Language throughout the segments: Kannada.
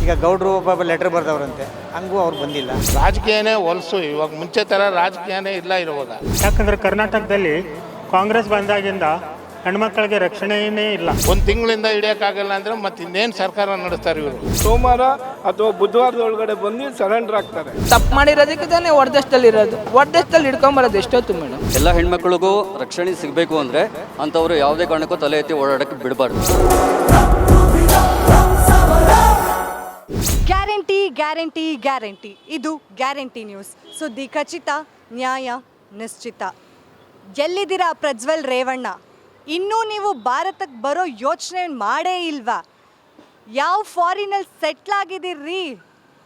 ಈಗ ಗೌಡ್ರು ಒಬ್ಬ ಲೆಟರ್ ಬರ್ದವ್ರಂತೆ, ಹಂಗೂ ಅವ್ರು ಬಂದಿಲ್ಲ. ರಾಜಕೀಯನೇ ಹೊಲಸು, ಇವಾಗ ಮುಂಚೆ ಥರ ರಾಜಕೀಯನೇ ಇಲ್ಲ ಇರುವಾಗ. ಯಾಕಂದರೆ ಕರ್ನಾಟಕದಲ್ಲಿ ಕಾಂಗ್ರೆಸ್ ಬಂದಾಗಿಂದ ಹೆಣ್ಮಕ್ಳಿಗೆ ರಕ್ಷಣೆಯೇ ಇಲ್ಲ. ಒಂದು ತಿಂಗಳಿಂದ ಹಿಡಿಯೋಕ್ಕಾಗಲ್ಲ ಅಂದರೆ ಮತ್ತೆ ಇನ್ನೇನು ಸರ್ಕಾರ ನಡೆಸ್ತಾರೆ ಇವರು. ಸೋಮವಾರ ಅಥವಾ ಬುಧವಾರದ ಒಳಗಡೆ ಬಂದು ಸರೆಂಡರ್ ಆಗ್ತಾರೆ. ತಪ್ಪು ಮಾಡಿರೋದಕ್ಕೆ ತಾನೇ ಹೊರದೇಶದಲ್ಲಿ ಇರೋದು, ಹೊರದೇಶದಲ್ಲಿ ಹಿಡ್ಕೊಂಬರೋದು ಎಷ್ಟೊತ್ತು ಮೇಡಮ್. ಎಲ್ಲ ಹೆಣ್ಮಕ್ಳಿಗೂ ರಕ್ಷಣೆ ಸಿಗಬೇಕು ಅಂದರೆ ಅಂಥವ್ರು ಯಾವುದೇ ಕಾರಣಕ್ಕೂ ತಲೆ ಎತ್ತಿ ಓಡಾಡೋಕ್ಕೆ ಬಿಡಬಾರ್ದು. ಗ್ಯಾರಂಟಿ ಗ್ಯಾರಂಟಿ ಗ್ಯಾರಂಟಿ, ಇದು ಗ್ಯಾರಂಟಿ ನ್ಯೂಸ್. ಸುದ್ದಿ ಖಚಿತ, ನ್ಯಾಯ ನಿಶ್ಚಿತ. ಎಲ್ಲಿದ್ದೀರಾ ಪ್ರಜ್ವಲ್ ರೇವಣ್ಣ? ಇನ್ನೂ ನೀವು ಭಾರತಕ್ಕೆ ಬರೋ ಯೋಚನೆ ಮಾಡೇ ಇಲ್ವಾ? ಯಾವ ಫಾರಿನಲ್ಲಿ ಸೆಟ್ಲ್ ಆಗಿದ್ದೀರಿ?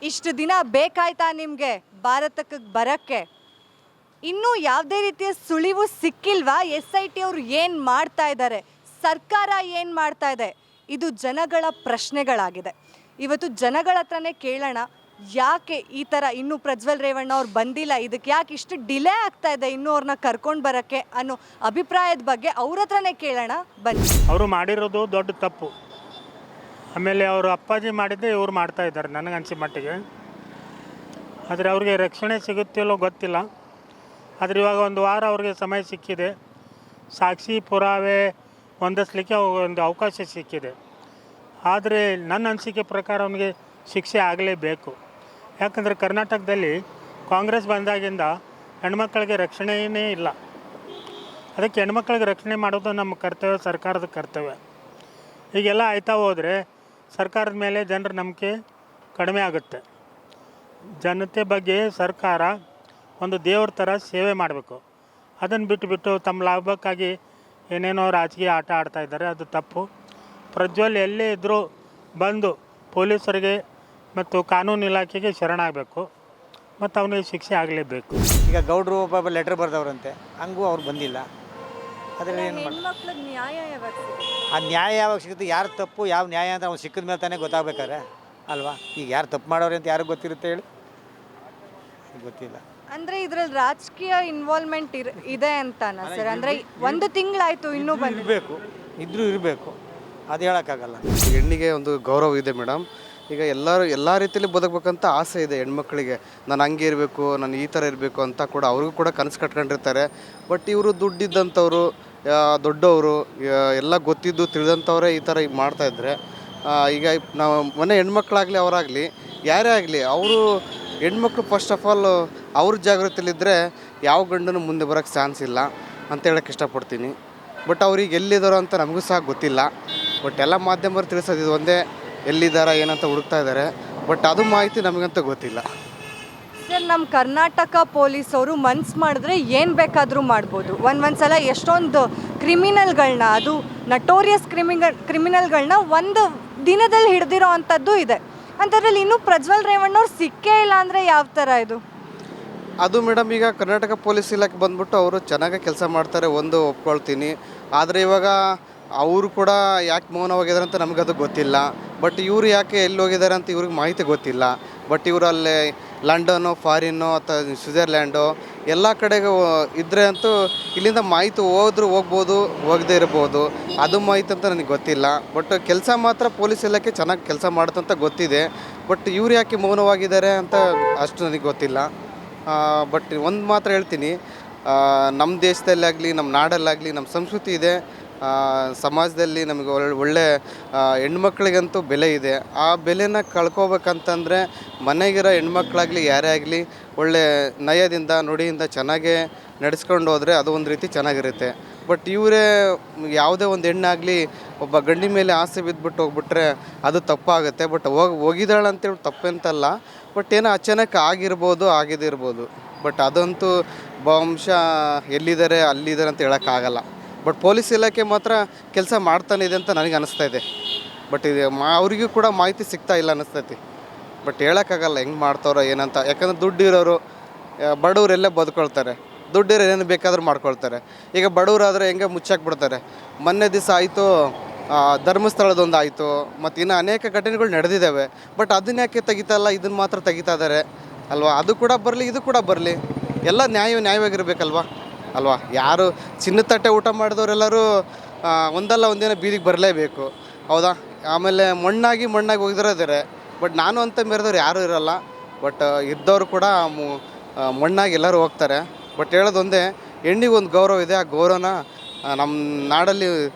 ಇಷ್ಟು ದಿನ ಬೇಕಾಯ್ತಾ ನಿಮಗೆ ಭಾರತಕ್ಕೆ ಬರೋಕ್ಕೆ? ಇನ್ನೂ ಯಾವುದೇ ರೀತಿಯ ಸುಳಿವು ಸಿಕ್ಕಿಲ್ವಾ? SIT ಅವರು ಏನು ಮಾಡ್ತಾ ಇದ್ದಾರೆ, ಸರ್ಕಾರ ಏನು ಮಾಡ್ತಾ ಇದೆ? ಇದು ಜನಗಳ ಪ್ರಶ್ನೆಗಳಾಗಿದೆ. ಇವತ್ತು ಜನಗಳ ಹತ್ರನೇ ಕೇಳೋಣ, ಯಾಕೆ ಈ ಥರ ಇನ್ನೂ ಪ್ರಜ್ವಲ್ ರೇವಣ್ಣ ಅವ್ರು ಬಂದಿಲ್ಲ, ಇದಕ್ಕೆ ಯಾಕೆ ಇಷ್ಟು ಡಿಲೇ ಆಗ್ತಾ ಇದೆ ಇನ್ನೂ ಅವ್ರನ್ನ ಕರ್ಕೊಂಡು ಬರೋಕ್ಕೆ ಅನ್ನೋ ಅಭಿಪ್ರಾಯದ ಬಗ್ಗೆ ಅವ್ರ ಹತ್ರನೇ ಕೇಳೋಣ ಬನ್ನಿ. ಅವರು ಮಾಡಿರೋದು ದೊಡ್ಡ ತಪ್ಪು. ಆಮೇಲೆ ಅವರು ಅಪ್ಪಾಜಿ ಮಾಡಿದ್ದೆ ಇವ್ರು ಮಾಡ್ತಾ ಇದ್ದಾರೆ ನನಗನ್ಸಿ ಮಟ್ಟಿಗೆ. ಆದರೆ ಅವ್ರಿಗೆ ರಕ್ಷಣೆ ಸಿಗುತ್ತಿಲ್ಲೋ ಗೊತ್ತಿಲ್ಲ. ಆದರೆ ಇವಾಗ ಒಂದು ವಾರ ಅವ್ರಿಗೆ ಸಮಯ ಸಿಕ್ಕಿದೆ, ಸಾಕ್ಷಿ ಪುರಾವೆ ಹೊಂದಿಸ್ಲಿಕ್ಕೆ ಒಂದು ಅವಕಾಶ ಸಿಕ್ಕಿದೆ. ಆದರೆ ನನ್ನ ಅನಿಸಿಕೆ ಪ್ರಕಾರ ಅವನಿಗೆ ಶಿಕ್ಷೆ ಆಗಲೇಬೇಕು. ಯಾಕಂದರೆ ಕರ್ನಾಟಕದಲ್ಲಿ ಕಾಂಗ್ರೆಸ್ ಬಂದಾಗಿಂದ ಹೆಣ್ಮಕ್ಳಿಗೆ ರಕ್ಷಣೆಯೇ ಇಲ್ಲ. ಅದಕ್ಕೆ ಹೆಣ್ಮಕ್ಳಿಗೆ ರಕ್ಷಣೆ ಮಾಡೋದು ನಮ್ಮ ಕರ್ತವ್ಯ, ಸರ್ಕಾರದ ಕರ್ತವ್ಯ. ಹೀಗೆಲ್ಲ ಆಯ್ತಾ ಹೋದರೆ ಸರ್ಕಾರದ ಮೇಲೆ ಜನರ ನಂಬಿಕೆ ಕಡಿಮೆ ಆಗುತ್ತೆ. ಜನತೆ ಬಗ್ಗೆ ಸರ್ಕಾರ ಒಂದು ದೇವ್ರ ಥರ ಸೇವೆ ಮಾಡಬೇಕು. ಅದನ್ನು ಬಿಟ್ಟು ತಮ್ಮ ಲಾಭಕ್ಕಾಗಿ ಏನೇನೋ ರಾಜಕೀಯ ಆಟ ಆಡ್ತಾ ಇದ್ದಾರೆ, ಅದು ತಪ್ಪು. ಪ್ರಜ್ವಲ್ ಎಲ್ಲೇ ಇದ್ದರೂ ಬಂದು ಪೊಲೀಸರಿಗೆ ಮತ್ತು ಕಾನೂನು ಇಲಾಖೆಗೆ ಶರಣಾಗಬೇಕು ಮತ್ತು ಅವನಿಗೆ ಶಿಕ್ಷೆ ಆಗಲೇಬೇಕು. ಈಗ ಗೌಡ್ರು ಒಬ್ಬ ಲೆಟರ್ ಬರ್ದವ್ರಂತೆ, ಹಂಗೂ ಅವ್ರು ಬಂದಿಲ್ಲ. ಅದರಲ್ಲಿ ಏನು ಹೆಣ್ಮಕ್ಳಿಗೆ ನ್ಯಾಯ ಯಾವಾಗ ಸಿಗುತ್ತೆ? ಆ ನ್ಯಾಯ ಯಾವಾಗ ಸಿಗುತ್ತೆ, ಯಾರು ತಪ್ಪು ಯಾವ ನ್ಯಾಯ ಅಂತ ಅವ್ನು ಸಿಕ್ಕಿದ ಮೇಲೆ ತಾನೇ ಗೊತ್ತಾಗಬೇಕಾರೆ ಅಲ್ವಾ? ಈಗ ಯಾರು ತಪ್ಪು ಮಾಡೋರು ಅಂತ ಯಾರಿಗೆ ಗೊತ್ತಿರುತ್ತೆ ಹೇಳಿ? ಗೊತ್ತಿಲ್ಲ. ಅಂದರೆ ಇದರಲ್ಲಿ ರಾಜಕೀಯ ಇನ್ವಾಲ್ವ್ಮೆಂಟ್ ಇದೆ ಅಂತಾನ ಸರ್? ಅಂದರೆ ಒಂದು ತಿಂಗಳಾಯಿತು ಇನ್ನೂ ಇರಬೇಕು, ಇದ್ರೂ ಇರಬೇಕು, ಅದು ಹೇಳೋಕ್ಕಾಗಲ್ಲ. ಹೆಣ್ಣಿಗೆ ಒಂದು ಗೌರವ ಇದೆ ಮೇಡಮ್. ಈಗ ಎಲ್ಲ ರೀತಿಯಲ್ಲಿ ಬದುಕಬೇಕಂತ ಆಸೆ ಇದೆ ಹೆಣ್ಮಕ್ಳಿಗೆ. ನಾನು ಹಂಗೆ ಇರಬೇಕು, ನಾನು ಈ ಥರ ಇರಬೇಕು ಅಂತ ಕೂಡ ಅವ್ರಿಗೂ ಕೂಡ ಕನಸು ಕಟ್ಕೊಂಡಿರ್ತಾರೆ. ಬಟ್ ಇವರು ದುಡ್ಡಿದ್ದಂಥವ್ರು, ದೊಡ್ಡವರು, ಎಲ್ಲ ಗೊತ್ತಿದ್ದು ತಿಳಿದಂಥವರೇ ಈ ಥರ ಈಗ ಮಾಡ್ತಾಯಿದ್ರೆ ಈಗ ನಾವು ಮನೆ ಹೆಣ್ಮಕ್ಳಾಗಲಿ ಅವರಾಗಲಿ ಯಾರೇ ಆಗಲಿ, ಅವರು ಹೆಣ್ಮಕ್ಳು ಫಸ್ಟ್ ಆಫ್ ಆಲ್ ಅವ್ರ ಜಾಗೃತಿಯಲ್ಲಿದ್ದರೆ ಯಾವ ಗಂಡನೂ ಮುಂದೆ ಬರೋಕ್ಕೆ ಚಾನ್ಸ್ ಇಲ್ಲ ಅಂತ ಹೇಳೋಕ್ಕೆ ಇಷ್ಟಪಡ್ತೀನಿ. ಬಟ್ ಅವ್ರಿಗೆ ಎಲ್ಲಿದ್ದಾರೋ ಅಂತ ನಮಗೂ ಸಹ ಗೊತ್ತಿಲ್ಲ. ಬಟ್ ಎಲ್ಲ ಮಾಧ್ಯಮರು ತಿಳಿಸೋದು ಇದು ಒಂದೇ, ಎಲ್ಲಿದ್ದಾರ ಏನಂತ ಹುಡುಕ್ತಾ ಇದ್ದಾರೆ. ಬಟ್ ಅದು ಮಾಹಿತಿ ನಮಗಂತೂ ಗೊತ್ತಿಲ್ಲ ಸರ್. ನಮ್ಮ ಕರ್ನಾಟಕ ಪೊಲೀಸವರು ಮನ್ಸು ಮಾಡಿದ್ರೆ ಏನು ಬೇಕಾದರೂ ಮಾಡ್ಬೋದು. ಒಂದ್ಸಲ ಎಷ್ಟೊಂದು ಕ್ರಿಮಿನಲ್ಗಳನ್ನ, ಅದು ನಟೋರಿಯಸ್ ಕ್ರಿಮಿನಲ್ಗಳನ್ನ ಒಂದು ದಿನದಲ್ಲಿ ಹಿಡ್ದಿರೋ ಅಂಥದ್ದು ಇದೆ. ಅಂಥದ್ರಲ್ಲಿ ಇನ್ನೂ ಪ್ರಜ್ವಲ್ ರೇವಣ್ಣವ್ರು ಸಿಕ್ಕೇ ಇಲ್ಲ ಅಂದರೆ ಯಾವ ಥರ ಇದು? ಅದು ಮೇಡಮ್, ಈಗ ಕರ್ನಾಟಕ ಪೊಲೀಸ್ ಇಲಾಖೆ ಬಂದ್ಬಿಟ್ಟು ಅವರು ಚೆನ್ನಾಗಿ ಕೆಲಸ ಮಾಡ್ತಾರೆ, ಒಂದು ಒಪ್ಕೊಳ್ತೀನಿ. ಆದರೆ ಇವಾಗ ಅವರು ಕೂಡ ಯಾಕೆ ಮೌನವಾಗಿದ್ದಾರೆ ಅಂತ ನಮಗದು ಗೊತ್ತಿಲ್ಲ. ಬಟ್ ಇವರು ಯಾಕೆ ಎಲ್ಲಿ ಹೋಗಿದ್ದಾರೆ ಅಂತ ಇವ್ರಿಗೆ ಮಾಹಿತಿ ಗೊತ್ತಿಲ್ಲ. ಬಟ್ ಇವರು ಅಲ್ಲಿ ಲಂಡನ್ನು, ಫಾರಿನ್ನು ಅಥವಾ ಸ್ವಿಟ್ಜರ್ಲ್ಯಾಂಡು ಎಲ್ಲ ಕಡೆಗೆ ಇದ್ದರೆ ಅಂತೂ ಇಲ್ಲಿಂದ ಮಾಹಿತಿ ಹೋಗ್ಬೋದು, ಹೋಗದೇ ಇರ್ಬೋದು. ಅದು ಮಾಹಿತಿ ಅಂತ ನನಗೆ ಗೊತ್ತಿಲ್ಲ. ಬಟ್ ಕೆಲಸ ಮಾತ್ರ ಪೊಲೀಸ್ ಇಲಾಖೆ ಚೆನ್ನಾಗಿ ಕೆಲಸ ಮಾಡುತ್ತಂತ ಗೊತ್ತಿದೆ. ಬಟ್ ಇವ್ರು ಯಾಕೆ ಮೌನವಾಗಿದ್ದಾರೆ ಅಂತ ಅಷ್ಟು ನನಗೆ ಗೊತ್ತಿಲ್ಲ. ಬಟ್ ಒಂದು ಮಾತ್ರ ಹೇಳ್ತೀನಿ, ನಮ್ಮ ದೇಶದಲ್ಲಾಗಲಿ, ನಮ್ಮ ನಾಡಲ್ಲಾಗಲಿ ನಮ್ಮ ಸಂಸ್ಕೃತಿ ಇದೆ. ಸಮಾಜದಲ್ಲಿ ನಮಗೆ ಒಳ್ಳೆ ಹೆಣ್ಮಕ್ಳಿಗಂತೂ ಬೆಲೆ ಇದೆ. ಆ ಬೆಲೆನ ಕಳ್ಕೊಬೇಕಂತಂದರೆ ಮನೆಗಿರೋ ಹೆಣ್ಮಕ್ಳಾಗಲಿ ಯಾರೇ ಆಗಲಿ ಒಳ್ಳೆ ನಯದಿಂದ ನುಡಿಯಿಂದ ಚೆನ್ನಾಗೇ ನಡೆಸ್ಕೊಂಡು ಹೋದರೆ ಅದು ಒಂದು ರೀತಿ ಚೆನ್ನಾಗಿರುತ್ತೆ. ಬಟ್ ಇವರೇ ಯಾವುದೇ ಒಂದು ಹೆಣ್ಣಾಗಲಿ ಒಬ್ಬ ಗಂಡಿ ಮೇಲೆ ಆಸೆ ಬಿದ್ದುಬಿಟ್ಟು ಹೋಗ್ಬಿಟ್ರೆ ಅದು ತಪ್ಪಾಗುತ್ತೆ. ಬಟ್ ಹೋಗಿದ್ದಾಳೆ ಅಂತೇಳಿ ತಪ್ಪಂತಲ್ಲ. ಬಟ್ ಏನೋ ಅಚಾನಕ್ ಆಗಿದಿರ್ಬೋದು. ಬಟ್ ಅದಂತೂ ಬಹುಂಶ ಎಲ್ಲಿದ್ದಾರೆ ಅಲ್ಲಿದ್ದಾರೆ ಅಂತ ಹೇಳೋಕ್ಕಾಗಲ್ಲ. ಬಟ್ ಪೊಲೀಸ್ ಇಲಾಖೆ ಮಾತ್ರ ಕೆಲಸ ಮಾಡ್ತಾನೆ ಇದೆ ಅಂತ ನನಗೆ ಅನಿಸ್ತಾ ಇದೆ. ಬಟ್ ಇದು ಅವರಿಗೂ ಕೂಡ ಮಾಹಿತಿ ಸಿಗ್ತಾ ಇಲ್ಲ ಅನ್ನಿಸ್ತೈತಿ. ಬಟ್ ಹೇಳೋಕ್ಕಾಗಲ್ಲ ಹೆಂಗೆ ಮಾಡ್ತಾರೋ ಏನಂತ. ಯಾಕಂದರೆ ದುಡ್ಡಿರೋರು, ಬಡವರೆಲ್ಲ ಬದುಕೊಳ್ತಾರೆ, ದುಡ್ಡಿರೋ ಏನು ಬೇಕಾದರೂ ಮಾಡ್ಕೊಳ್ತಾರೆ. ಈಗ ಬಡವರಾದರೆ ಹೆಂಗೆ ಮುಚ್ಚಾಕ್ಬಿಡ್ತಾರೆ. ಮೊನ್ನೆ ದಿವಸ ಆಯಿತು ಧರ್ಮಸ್ಥಳದೊಂದು ಆಯಿತು, ಮತ್ತು ಇನ್ನು ಅನೇಕ ಘಟನೆಗಳು ನಡೆದಿದ್ದಾವೆ. ಬಟ್ ಅದನ್ನ ಯಾಕೆ ತೆಗಿತಾಯಿಲ್ಲ, ಇದನ್ನು ಮಾತ್ರ ತೆಗಿತಾ ಇದ್ದಾರೆ ಅಲ್ವಾ? ಅದು ಕೂಡ ಬರಲಿ, ಇದು ಕೂಡ ಬರಲಿ, ಎಲ್ಲ ನ್ಯಾಯವಾಗಿರ್ಬೇಕಲ್ವ ಅಲ್ವಾ? ಯಾರು ಚಿನ್ನ ತಟ್ಟೆ ಊಟ ಮಾಡಿದವರೆಲ್ಲರೂ ಒಂದಲ್ಲ ಒಂದಿನ ಬೀದಿಗೆ ಬರಲೇಬೇಕು, ಹೌದಾ? ಆಮೇಲೆ ಮಣ್ಣಾಗಿ ಹೋಗಿರೋದಿದ್ದಾರೆ. ಬಟ್ ನಾನು ಅಂತ ಮೇರೆದವ್ರು ಯಾರೂ ಇರೋಲ್ಲ. ಬಟ್ ಇದ್ದವರು ಕೂಡ ಮಣ್ಣಾಗಿ ಎಲ್ಲರೂ ಹೋಗ್ತಾರೆ. ಬಟ್ ಹೇಳೋದೊಂದೇ, ಹೆಣ್ಣಿಗೆ ಒಂದು ಗೌರವ ಇದೆ. ಆ ಗೌರವನ ನಮ್ಮ ನಾಡಲ್ಲಿ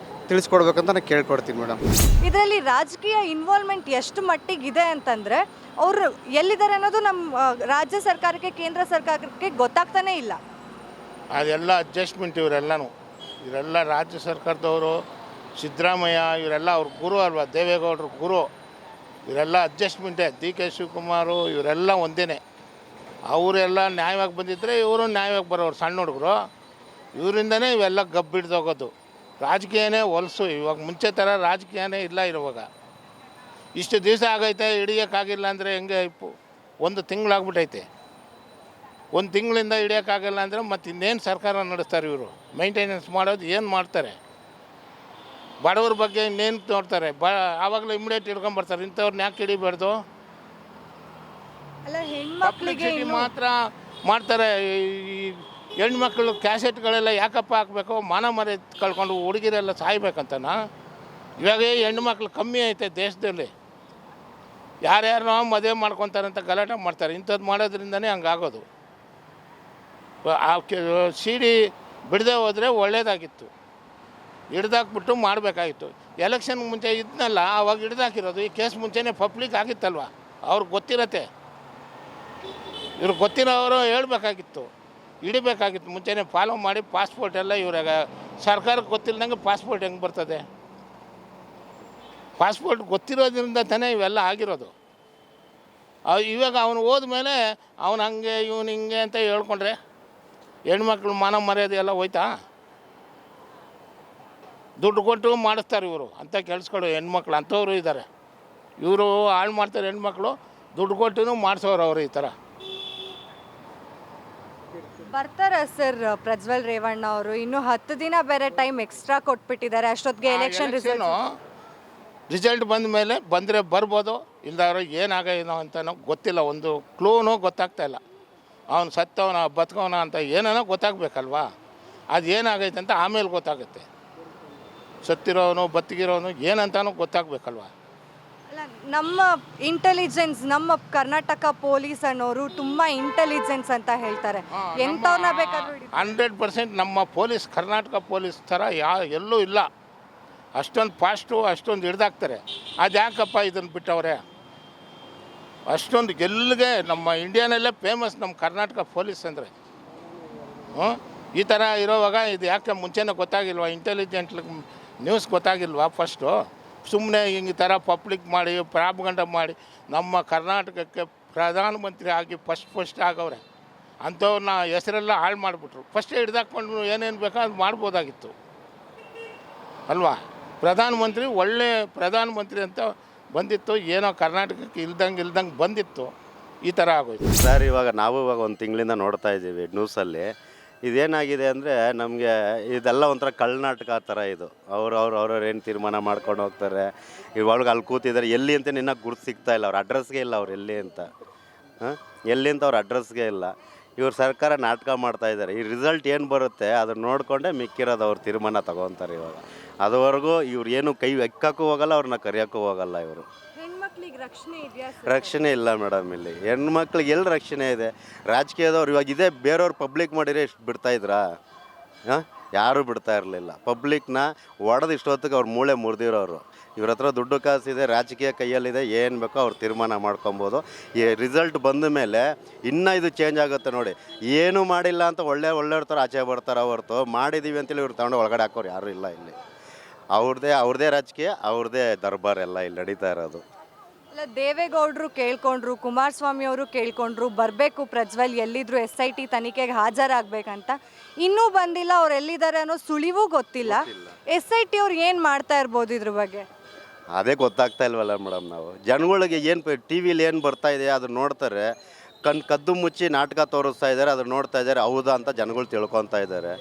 ತಿಳಿಸ್ಕೊಡ್ಬೇಕಂತ ನಾನು ಕೇಳ್ಕೊಡ್ತೀನಿ ಮೇಡಮ್. ಇದರಲ್ಲಿ ರಾಜಕೀಯ ಇನ್ವಾಲ್ವ್ಮೆಂಟ್ ಎಷ್ಟು ಮಟ್ಟಿಗಿದೆ ಅಂತಂದರೆ ಅವರು ಎಲ್ಲಿದ್ದಾರೆ ಅನ್ನೋದು ನಮ್ಮ ರಾಜ್ಯ ಸರ್ಕಾರಕ್ಕೆ, ಕೇಂದ್ರ ಸರ್ಕಾರಕ್ಕೆ ಗೊತ್ತಾಗ್ತಾನೇ ಇಲ್ಲ. ಅದೆಲ್ಲ ಅಡ್ಜಸ್ಟ್ಮೆಂಟ್ ಇವರೆಲ್ಲ ರಾಜ್ಯ ಸರ್ಕಾರದವರು, ಸಿದ್ದರಾಮಯ್ಯ ಇವರೆಲ್ಲ ಅವ್ರ ಗುರು ಅಲ್ವಾ, ದೇವೇಗೌಡರು ಗುರು. ಇವರೆಲ್ಲ ಅಡ್ಜಸ್ಟ್ಮೆಂಟೇ. DK ಶಿವಕುಮಾರು ಇವರೆಲ್ಲ ಒಂದೇ. ಅವರೆಲ್ಲ ನ್ಯಾಯವಾಗಿ ಬಂದಿದ್ದರೆ ಇವರು ನ್ಯಾಯವಾಗಿ ಬರೋರು, ಸಣ್ಣ ಹುಡುಗರು. ಇವರಿಂದನೇ ಇವೆಲ್ಲ ಗಬ್ಬಿಡ್ದೋಗೋದು. ರಾಜಕೀಯನೇ ಹೊಲಸು. ಇವಾಗ ಮುಂಚೆ ಥರ ರಾಜಕೀಯನೇ ಇಲ್ಲ ಇರುವಾಗ. ಇಷ್ಟು ದಿವಸ ಆಗೈತೆ, ಹಿಡಿಯೋಕ್ಕಾಗಿಲ್ಲ ಅಂದರೆ ಹೆಂಗೆ? ಒಂದು ತಿಂಗಳಾಗ್ಬಿಟ್ಟೈತೆ. ಒಂದು ತಿಂಗಳಿಂದ ಹಿಡಿಯೋಕ್ಕಾಗಲ್ಲ ಅಂದರೆ ಮತ್ತು ಇನ್ನೇನು ಸರ್ಕಾರ ನಡೆಸ್ತಾರೆ ಇವರು? ಮೈಂಟೆನೆನ್ಸ್ ಮಾಡೋದು ಏನು ಮಾಡ್ತಾರೆ? ಬಡವ್ರ ಬಗ್ಗೆ ಇನ್ನೇನು ನೋಡ್ತಾರೆ? ಆವಾಗಲೇ ಇಮಿಡಿಯೇಟ್ ಹಿಡ್ಕೊಂಬರ್ತಾರೆ. ಇಂಥವ್ರನ್ನ ಯಾಕೆ ಹಿಡಿಬಾರ್ದು? ಅಲ್ಲ, ಹೆಣ್ಮಕ್ಳಿಗೆ ಮಾತ್ರ ಮಾಡ್ತಾರೆ. ಈ ಹೆಣ್ಮಕ್ಳು ಕ್ಯಾಸೆಟ್ಗಳೆಲ್ಲ ಯಾಕಪ್ಪ ಹಾಕಬೇಕು? ಮಾನ ಮರ್ಯಾದೆ ಕಳ್ಕೊಂಡು ಹುಡುಗಿರೆಲ್ಲ ಸಾಯ್ಬೇಕಂತನಾ? ಇವಾಗ ಹೆಣ್ಮಕ್ಳು ಕಮ್ಮಿ ಐತೆ ದೇಶದಲ್ಲಿ. ಯಾರ್ಯಾರೋ ಮದುವೆ ಮಾಡ್ಕೊತಾರೆ ಅಂತ ಗಲಾಟೆ ಮಾಡ್ತಾರೆ. ಇಂಥದ್ದು ಮಾಡೋದ್ರಿಂದನೇ ಹಂಗಾಗೋದು. CD ಬಿಡದೆ ಹೋದರೆ ಒಳ್ಳೇದಾಗಿತ್ತು. ಹಿಡ್ದಾಕ್ಬಿಟ್ಟು ಮಾಡಬೇಕಾಗಿತ್ತು. ಎಲೆಕ್ಷನ್ಗೆ ಮುಂಚೆ ಇದನ್ನೆಲ್ಲ ಅವಾಗ ಹಿಡ್ದಾಕಿರೋದು. ಈ ಕೇಸ್ ಮುಂಚೆನೇ ಪಬ್ಲಿಕ್ ಆಗಿತ್ತಲ್ವ, ಅವ್ರಿಗೆ ಗೊತ್ತಿರತ್ತೆ. ಇವ್ರಿಗೆ ಗೊತ್ತಿರೋರು ಹೇಳ್ಬೇಕಾಗಿತ್ತು, ಹಿಡಿಬೇಕಾಗಿತ್ತು. ಮುಂಚೆನೇ ಫಾಲೋ ಮಾಡಿ ಪಾಸ್ಪೋರ್ಟ್ ಎಲ್ಲ ಇವ್ರಾಗ ಸರ್ಕಾರಕ್ಕೆ ಗೊತ್ತಿಲ್ಲದಂಗೆ ಪಾಸ್ಪೋರ್ಟ್ ಹೆಂಗೆ ಬರ್ತದೆ? ಪಾಸ್ಪೋರ್ಟ್ ಗೊತ್ತಿರೋದ್ರಿಂದ ತಾನೇ ಇವೆಲ್ಲ ಆಗಿರೋದು. ಇವಾಗ ಅವನು ಹೋದ್ಮೇಲೆ ಅವನು ಹಂಗೆ ಇವನು ಹಿಂಗೆ ಅಂತ ಹೇಳ್ಕೊಂಡ್ರೆ ಹೆಣ್ಮಕ್ಳು ಮಾನ ಮರ್ಯಾದೆ ಎಲ್ಲ ಹೋಯ್ತಾ? ದುಡ್ಡು ಕೊಟ್ಟು ಮಾಡಿಸ್ತಾರೆ ಇವರು. ಅಂಥ ಕೆಲ್ಸಗಳು ಹೆಣ್ಮಕ್ಳು ಅಂಥವ್ರು ಇದ್ದಾರೆ. ಇವರು ಹಾಳು ಮಾಡ್ತಾರೆ ಹೆಣ್ಮಕ್ಳು, ದುಡ್ಡು ಕೊಟ್ಟು ಮಾಡಿಸೋರು ಅವರು. ಈ ಥರ ಬರ್ತಾರ ಸರ್ ಪ್ರಜ್ವಲ್ ರೇವಣ್ಣ ಅವರು. ಇನ್ನು 10 ದಿನ ಬೇರೆ ಟೈಮ್ ಎಕ್ಸ್ಟ್ರಾ ಕೊಟ್ಬಿಟ್ಟಿದ್ದಾರೆ. ಅಷ್ಟೊತ್ತಿಗೆ ಎಲೆಕ್ಷನ್ ರಿಸಲ್ಟ್ ಬಂದ ಮೇಲೆ ಬಂದರೆ ಬರ್ಬೋದು, ಇಲ್ದಾರೋ ಏನಾಗೇನೋ ಅಂತ ಗೊತ್ತಿಲ್ಲ. ಒಂದು ಕ್ಲೂನೂ ಗೊತ್ತಾಗ್ತಾ ಇಲ್ಲ. ಅವನು ಸತ್ತವನ ಬದುಕವನ ಅಂತ ಏನೇನೋ ಗೊತ್ತಾಗಬೇಕಲ್ವಾ? ಅದು ಏನಾಗೈತೆ ಅಂತ ಆಮೇಲೆ ಗೊತ್ತಾಗುತ್ತೆ. ಸತ್ತಿರೋನು ಬತ್ತಿಗಿರೋನು ಏನಂತಾನು ಗೊತ್ತಾಗಬೇಕಲ್ವಾ? ನಮ್ಮ ಇಂಟೆಲಿಜೆನ್ಸ್, ನಮ್ಮ ಕರ್ನಾಟಕ ಪೊಲೀಸ್ ಅನ್ನೋರು ತುಂಬ ಇಂಟೆಲಿಜೆನ್ಸ್ ಅಂತ ಹೇಳ್ತಾರೆ. ಎಂಥವ್ರನ್ನ ಬೇಕಾದ್ರೂ 100% ನಮ್ಮ ಪೊಲೀಸ್ ಕರ್ನಾಟಕ ಪೊಲೀಸ್ ಥರ ಎಲ್ಲೂ ಇಲ್ಲ. ಅಷ್ಟೊಂದು ಫಾಸ್ಟು, ಅಷ್ಟೊಂದು ಹಿಡ್ದಾಕ್ತಾರೆ. ಅದು ಯಾಕಪ್ಪ ಇದನ್ನು ಬಿಟ್ಟವ್ರೆ? ಅಷ್ಟೊಂದು ಗೆಲ್ಲಿಗೆ ನಮ್ಮ ಇಂಡಿಯಾನಲ್ಲೇ ಫೇಮಸ್ ನಮ್ಮ ಕರ್ನಾಟಕ ಪೊಲೀಸ್ ಅಂದರೆ. ಈ ಥರ ಇರೋವಾಗ ಇದು ಯಾಕೆ ಮುಂಚೆನೇ ಗೊತ್ತಾಗಿಲ್ವಾ? ಇಂಟೆಲಿಜೆಂಟ್ ನ್ಯೂಸ್ ಗೊತ್ತಾಗಿಲ್ವಾ? ಫಸ್ಟು ಸುಮ್ಮನೆ ಹಿಂಗೆ ಈ ಥರ ಪಬ್ಲಿಕ್ ಮಾಡಿ ಪ್ರಾಪಗಂಡ ಮಾಡಿ ನಮ್ಮ ಕರ್ನಾಟಕಕ್ಕೆ ಪ್ರಧಾನಮಂತ್ರಿ ಆಗಿ ಫಸ್ಟ್ ಆಗವ್ರೆ. ಅಂಥವ್ರನ್ನ ಹೆಸರೆಲ್ಲ ಹಾಳು ಮಾಡಿಬಿಟ್ರು. ಫಸ್ಟೇ ಹಿಡ್ದಾಕೊಂಡು ಏನೇನು ಬೇಕೋ ಅದು ಮಾಡ್ಬೋದಾಗಿತ್ತು ಅಲ್ವಾ? ಪ್ರಧಾನಮಂತ್ರಿ ಒಳ್ಳೆ ಪ್ರಧಾನಮಂತ್ರಿ ಅಂತ ಬಂದಿತ್ತು, ಏನೋ ಕರ್ನಾಟಕಕ್ಕೆ ಇಲ್ದಂಗೆ ಬಂದಿತ್ತು. ಈ ಥರ ಆಗೋಯ್ತು ಸರ್. ನಾವು ಒಂದು ತಿಂಗಳಿಂದ ನೋಡ್ತಾ ಇದ್ದೀವಿ ನ್ಯೂಸಲ್ಲಿ. ಇದೇನಾಗಿದೆ ಅಂದರೆ ನಮಗೆ ಇದೆಲ್ಲ ಒಂಥರ ಕಳ್ನಾಟಕ ಥರ ಇದು. ಅವ್ರವ್ರು ಏನು ತೀರ್ಮಾನ ಮಾಡ್ಕೊಂಡು ಹೋಗ್ತಾರೆ. ಇವಾಗ ಅಲ್ಲಿ ಕೂತಿದ್ದಾರೆ, ಎಲ್ಲಿ ಅಂತ ನಿನ್ನ ಗುರುತು ಸಿಗ್ತಾ ಇಲ್ಲ. ಅವ್ರ ಅಡ್ರೆಸ್ಗೆ ಇಲ್ಲ, ಅವ್ರು ಎಲ್ಲಿ ಅಂತ ಎಲ್ಲಿ ಅಂತ ಅವ್ರ ಅಡ್ರೆಸ್ಗೆ ಇಲ್ಲ. ಇವ್ರು ಸರ್ಕಾರ ನಾಟಕ ಮಾಡ್ತಾಯಿದ್ದಾರೆ. ಈ ರಿಸಲ್ಟ್ ಏನು ಬರುತ್ತೆ ಅದನ್ನು ನೋಡಿಕೊಂಡೇ ಮಿಕ್ಕಿರೋದು ಅವ್ರು ತೀರ್ಮಾನ ತಗೊತಾರೆ. ಇವಾಗ ಅದುವರೆಗೂ ಇವ್ರು ಏನು ಕೈ ಎಕ್ಕಕ್ಕೂ ಹೋಗಲ್ಲ, ಅವ್ರನ್ನ ಕರೆಯೋಕ್ಕೂ ಹೋಗಲ್ಲ. ಇವರು ರಕ್ಷಣೆ ಇಲ್ಲ ಮೇಡಮ್. ಇಲ್ಲಿ ಹೆಣ್ಮಕ್ಳಿಗೆ ಎಲ್ಲಿ ರಕ್ಷಣೆ ಇದೆ? ರಾಜಕೀಯದವ್ರು ಇವಾಗ ಇದೇ ಬೇರೆಯವ್ರು ಪಬ್ಲಿಕ್ ಮಾಡಿದ್ರೆ ಎಷ್ಟು ಬಿಡ್ತಾಯಿದ್ರಾ? ಯಾರೂ ಬಿಡ್ತಾ ಇರಲಿಲ್ಲ. ಪಬ್ಲಿಕ್ನ ಹೊಡೆದು ಇಷ್ಟೊತ್ತಿಗೆ ಅವ್ರು ಮೂಳೆ ಮುರಿದಿರೋರು. ಇವ್ರ ಹತ್ರ ದುಡ್ಡು ಕಾಸಿದೆ, ರಾಜಕೀಯ ಕೈಯಲ್ಲಿದೆ, ಏನು ಬೇಕೋ ಅವ್ರು ತೀರ್ಮಾನ ಮಾಡ್ಕೊಬೋದು. ಈ ರಿಸಲ್ಟ್ ಬಂದ ಮೇಲೆ ಇನ್ನೂ ಇದು ಚೇಂಜ್ ಆಗುತ್ತೆ ನೋಡಿ. ಏನೂ ಮಾಡಿಲ್ಲ ಅಂತ ಒಳ್ಳೆಯವ್ರ ಥರ ಆಚೆ ಬರ್ತಾರೆ ಹೊರತು ಮಾಡಿದ್ದೀವಿ ಅಂತೇಳಿ ಇವ್ರು ತಗೊಂಡು ಒಳಗಡೆ ಹಾಕೋರು ಯಾರೂ ಇಲ್ಲ. ಇಲ್ಲಿ ಅವ್ರದ್ದೇ ರಾಜಕೀಯ, ಅವ್ರದ್ದೇ ದರ್ಬಾರ್ ಎಲ್ಲ ಇಲ್ಲಿ ನಡೀತಾ ಇರೋದು. ಅಲ್ಲ, ದೇವೇಗೌಡರು ಕೇಳ್ಕೊಂಡ್ರು, ಕುಮಾರಸ್ವಾಮಿ ಅವರು ಕೇಳ್ಕೊಂಡ್ರು, ಬರಬೇಕು ಪ್ರಜ್ವಲ್ ಎಲ್ಲಿದ್ರು SIT ತನಿಖೆಗೆ ಹಾಜರಾಗಬೇಕಂತ. ಇನ್ನೂ ಬಂದಿಲ್ಲ. ಅವ್ರು ಎಲ್ಲಿದ್ದಾರೆ ಅನ್ನೋ ಸುಳಿವೂ ಗೊತ್ತಿಲ್ಲ. SIT ಅವ್ರು ಏನು ಮಾಡ್ತಾ ಇರ್ಬೋದು ಇದ್ರ ಬಗ್ಗೆ? ಅದೇ ಗೊತ್ತಾಗ್ತಾ ಇಲ್ವಲ್ಲ ಮೇಡಮ್. ನಾವು ಜನಗಳಿಗೆ ಏನು ಟಿ ವಿಲಿ ಏನು ಬರ್ತಾ ಇದೆ ಅದನ್ನು ನೋಡ್ತಾರೆ. ಕದ್ದು ಮುಚ್ಚಿ ನಾಟಕ ತೋರಿಸ್ತಾ ಇದ್ದಾರೆ, ಅದನ್ನು ನೋಡ್ತಾ ಇದ್ದಾರೆ. ಹೌದಾ ಅಂತ ಜನಗಳು ತಿಳ್ಕೊತಾ ಇದ್ದಾರೆ.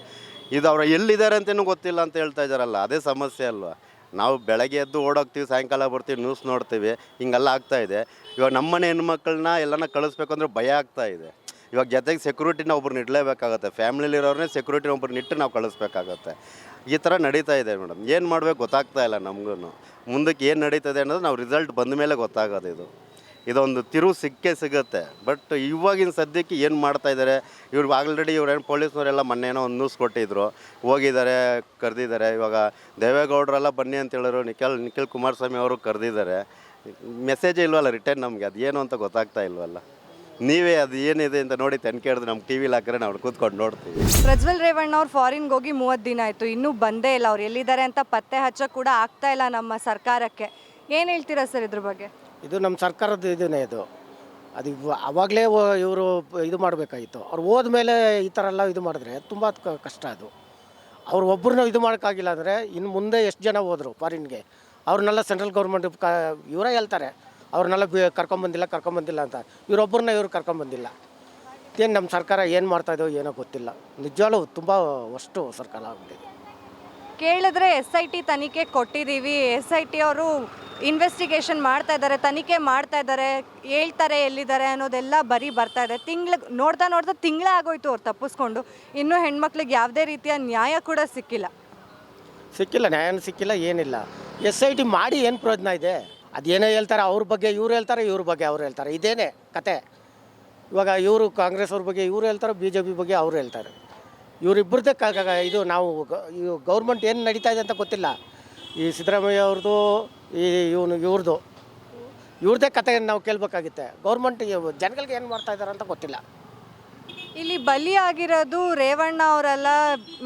ಇದು ಅವ್ರು ಎಲ್ಲಿದ್ದಾರೆ ಅಂತಲೂ ಗೊತ್ತಿಲ್ಲ ಅಂತ ಹೇಳ್ತಾ ಇದ್ದಾರಲ್ಲ, ಅದೇ ಸಮಸ್ಯೆ ಅಲ್ವಾ? ನಾವು ಬೆಳಗ್ಗೆ ಎದ್ದು ಓಡೋಗ್ತೀವಿ, ಸಾಯಂಕಾಲ ಬರ್ತೀವಿ, ನ್ಯೂಸ್ ನೋಡ್ತೀವಿ, ಹಿಂಗೆಲ್ಲ ಆಗ್ತಾಯಿದೆ. ಇವಾಗ ನಮ್ಮನೆ ಹೆಣ್ಮಕ್ಳನ್ನ ಎಲ್ಲನ ಕಳಿಸ್ಬೇಕು ಅಂದರೆ ಭಯ ಆಗ್ತಾಯಿದೆ. ಇವಾಗ ಜೊತೆಗೆ ಸೆಕ್ಯೂರಿಟಿನ ಒಬ್ರನ್ನ ಇಡಲೇಬೇಕಾಗತ್ತೆ. ಫ್ಯಾಮಿಲಿಲಿರೋರನ್ನೇ ಸೆಕ್ಯೂರಿಟಿನ ಒಬ್ರನ್ನ ಇಟ್ಟು ನಾವು ಕಳಿಸ್ಬೇಕಾಗತ್ತೆ. ಈ ಥರ ನಡೀತಾ ಇದೆ ಮೇಡಮ್. ಏನು ಮಾಡಬೇಕು ಗೊತ್ತಾಗ್ತಾ ಇಲ್ಲ ನಮಗೂ. ಮುಂದಕ್ಕೆ ಏನು ನಡೀತದೆ ಅನ್ನೋದು ನಾವು ರಿಸಲ್ಟ್ ಬಂದ ಮೇಲೆ ಗೊತ್ತಾಗೋದು. ಇದೊಂದು ತಿರುವು ಸಿಗುತ್ತೆ. ಬಟ್ ಇವಾಗಿನ ಸದ್ಯಕ್ಕೆ ಏನು ಮಾಡ್ತಾ ಇದ್ದಾರೆ ಇವ್ರು? ಆಲ್ರೆಡಿ ಇವ್ರೇನು ಪೊಲೀಸ್ನವರೆಲ್ಲ ಮೊನ್ನೆನೋ ಒಂದು ನ್ಯೂಸ್ ಕೊಟ್ಟಿದ್ರು, ಹೋಗಿದ್ದಾರೆ, ಕರೆದಿದ್ದಾರೆ. ಇವಾಗ ದೇವೇಗೌಡರೆಲ್ಲ ಬನ್ನಿ ಅಂತ ಹೇಳಿದ್ರು, ನಿಖಿಲ್ ಕುಮಾರಸ್ವಾಮಿ ಅವರು ಕರೆದಿದ್ದಾರೆ. ಮೆಸೇಜೇ ಇಲ್ವಲ್ಲ ರಿಟರ್ನ್ ನಮಗೆ, ಅದು ಏನು ಅಂತ ಗೊತ್ತಾಗ್ತಾ ಇಲ್ವಲ್ಲ. ನೀವೇ ಅದು ಏನಿದೆ ಅಂತ ನೋಡಿ ತನಿಖೆ ಹಿಡಿದು ನಮ್ಮ ಟಿ ವಿಲಿ ಹಾಕಿದ್ರೆ ನಾವು ಕೂತ್ಕೊಂಡು ನೋಡ್ತೀವಿ. ಪ್ರಜ್ವಲ್ ರೇವಣ್ಣ ಅವ್ರು ಫಾರಿನ್ಗೆ ಹೋಗಿ 30 ದಿನ ಆಯಿತು, ಇನ್ನೂ ಬಂದೇ ಇಲ್ಲ. ಅವ್ರು ಎಲ್ಲಿದ್ದಾರೆ ಅಂತ ಪತ್ತೆ ಹಚ್ಚೋಕೆ ಕೂಡ ಆಗ್ತಾ ಇಲ್ಲ ನಮ್ಮ ಸರ್ಕಾರಕ್ಕೆ. ಏನು ಹೇಳ್ತೀರಾ ಸರ್ ಇದ್ರ ಬಗ್ಗೆ? ಇದು ನಮ್ಮ ಸರ್ಕಾರದ ಇದನ್ನೇ ಇದು. ಅದು ಆವಾಗಲೇ ಇವರು ಇದು ಮಾಡಬೇಕಾಗಿತ್ತು. ಅವ್ರು ಹೋದ್ಮೇಲೆ ಈ ಥರ ಎಲ್ಲ ಇದು ಮಾಡಿದ್ರೆ ತುಂಬ ಕಷ್ಟ. ಅದು ಅವ್ರು ಒಬ್ಬರನ್ನ ಇದು ಮಾಡೋಕ್ಕಾಗಿಲ್ಲ ಅಂದರೆ ಇನ್ನು ಮುಂದೆ ಎಷ್ಟು ಜನ ಹೋದರು ಫಾರಿನ್ಗೆ? ಅವ್ರನ್ನೆಲ್ಲ ಸೆಂಟ್ರಲ್ ಗೌರ್ಮೆಂಟ್ ಇವರೇ ಹೇಳ್ತಾರೆ ಅವ್ರನ್ನೆಲ್ಲ ಕರ್ಕೊಂಬಂದಿಲ್ಲ ಅಂತ. ಇವರೊಬ್ಬರನ್ನ ಇವ್ರು ಕರ್ಕೊಂಬಂದಿಲ್ಲ. ಏನು ನಮ್ಮ ಸರ್ಕಾರ ಏನು ಮಾಡ್ತಾಯಿದ್ದೋ ಏನೋ ಗೊತ್ತಿಲ್ಲ. ನಿಜವಾಗ್ಲೂ ತುಂಬ ಅಷ್ಟು ಸರ್ಕಾರ ಆಗ್ಬಿಟ್ಟಿದೆ. ಕೇಳಿದ್ರೆ SIT ತನಿಖೆ ಕೊಟ್ಟಿದ್ದೀವಿ, SIT ಅವರು ಇನ್ವೆಸ್ಟಿಗೇಷನ್ ಮಾಡ್ತಾ ಇದ್ದಾರೆ, ತನಿಖೆ ಮಾಡ್ತಾ ಇದ್ದಾರೆ, ಹೇಳ್ತಾರೆ ಎಲ್ಲಿದ್ದಾರೆ ಅನ್ನೋದೆಲ್ಲ ಬರೀ ಬರ್ತಾ ಇದೆ. ನೋಡ್ತಾ ತಿಂಗಳೇ ಆಗೋಯ್ತು ಅವ್ರು ತಪ್ಪಿಸ್ಕೊಂಡು. ಇನ್ನೂ ಹೆಣ್ಮಕ್ಳಿಗೆ ಯಾವುದೇ ರೀತಿಯ ನ್ಯಾಯ ಕೂಡ ಸಿಕ್ಕಿಲ್ಲ. ನ್ಯಾಯನೂ ಸಿಕ್ಕಿಲ್ಲ, ಏನಿಲ್ಲ. SIT ಮಾಡಿ ಏನು ಪ್ರಯೋಜನ ಇದೆ? ಅದೇನೋ ಹೇಳ್ತಾರೆ, ಅವ್ರ ಬಗ್ಗೆ ಇವ್ರು ಹೇಳ್ತಾರೆ, ಇವ್ರ ಬಗ್ಗೆ ಅವ್ರು ಹೇಳ್ತಾರೆ. ಇದೇನೇ ಕತೆ. ಇವಾಗ ಇವರು ಕಾಂಗ್ರೆಸ್ ಅವ್ರ ಬಗ್ಗೆ ಇವ್ರು ಹೇಳ್ತಾರೆ, BJP ಬಗ್ಗೆ ಅವ್ರು ಹೇಳ್ತಾರೆ. ಇವರಿಬ್ಬರದ್ದೇ ಇದು. ನಾವು ಗೌರ್ಮೆಂಟ್ ಏನು ನಡೀತಾ ಇದೆ ಅಂತ ಗೊತ್ತಿಲ್ಲ. ಈ ಸಿದ್ದರಾಮಯ್ಯ ಅವ್ರದ್ದು, ಇವ್ರದ್ದೇ ಕತೆ ನಾವು ಕೇಳಬೇಕಾಗುತ್ತೆ. ಗೌರ್ಮೆಂಟ್ ಜನಗಳಿಗೆ ಏನು ಮಾಡ್ತಾ ಇದ್ದಾರೆ ಅಂತ ಗೊತ್ತಿಲ್ಲ. ಇಲ್ಲಿ ಬಲಿಯಾಗಿರೋದು ರೇವಣ್ಣ ಅವರಲ್ಲ